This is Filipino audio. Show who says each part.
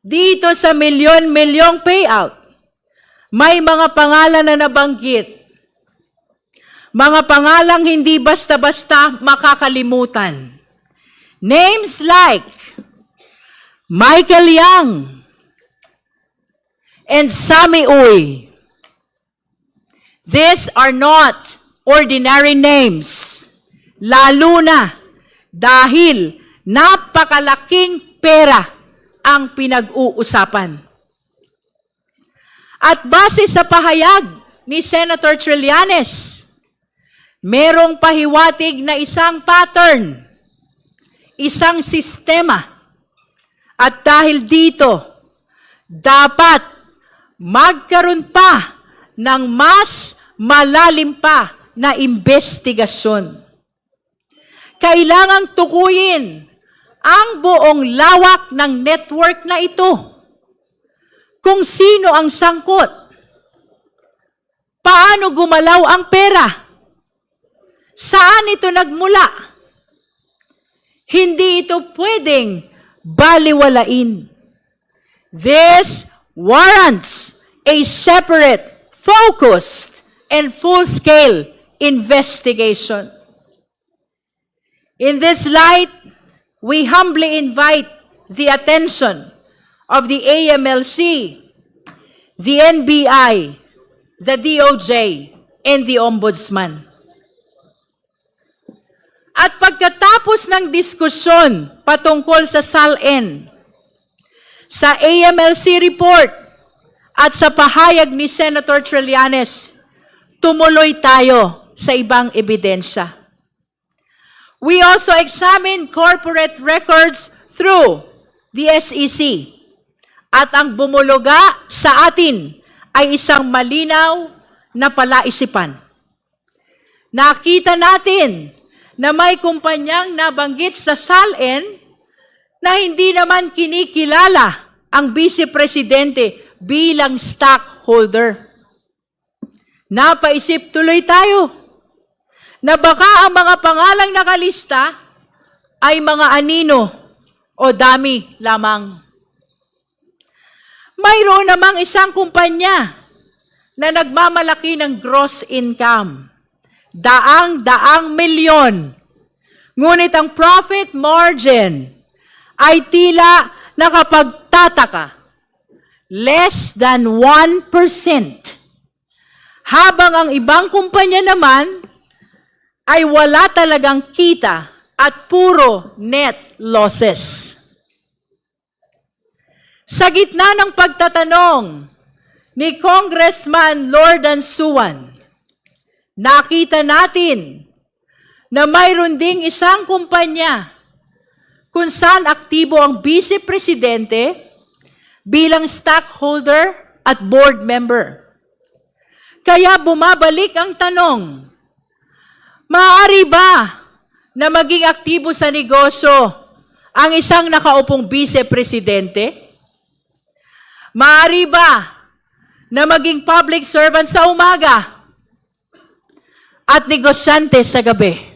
Speaker 1: Dito sa milyon-milyong payout, may mga pangalan na nabanggit. Mga pangalang hindi basta-basta makakalimutan. Names like Michael Yang and Sammy Uy. These are not ordinary names. Lalo na dahil napakalaking pera ang pinag-uusapan. At base sa pahayag ni Senator Trillanes, merong pahiwatig na isang pattern, isang sistema. At dahil dito, dapat magkaroon pa ng mas malalim pa na investigasyon. Kailangang tukuyin ang buong lawak ng network na ito. Kung sino ang sangkot. Paano gumalaw ang pera? Saan ito nagmula? Hindi ito pwedeng baliwalain. This warrants a separate, focused, and full-scale investigation. In this light, we humbly invite the attention of the AMLC, the NBI, the DOJ, and the Ombudsman. At pagkatapos ng diskusyon patungkol sa SALN, sa AMLC report, at sa pahayag ni Senator Trillanes, tumuloy tayo sa ibang ebidensya. We also examine corporate records through the SEC. At ang bumuluga sa atin ay isang malinaw na palaisipan. Nakita natin na may kumpanyang nabanggit sa SALN na hindi naman kinikilala ang Vice Presidente bilang stockholder. Napaisip tuloy tayo na baka ang mga pangalang nakalista ay mga anino o dami lamang. Mayroon namang isang kumpanya na nagmamalaki ng gross income. Daang-daang milyon. Ngunit ang profit margin ay tila nakapagtataka. Less than 1%. Habang ang ibang kumpanya naman ay wala talagang kita at puro net losses. Sa gitna ng pagtatanong ni Congressman Lordan Suwan, nakita natin na mayroon ding isang kumpanya kung saan aktibo ang Vice Presidente bilang stockholder at board member. Kaya bumabalik ang tanong, maaari ba na maging aktibo sa negosyo ang isang nakaupong Vice Presidente? Maaari ba na maging public servant sa umaga at negosyante sa gabi?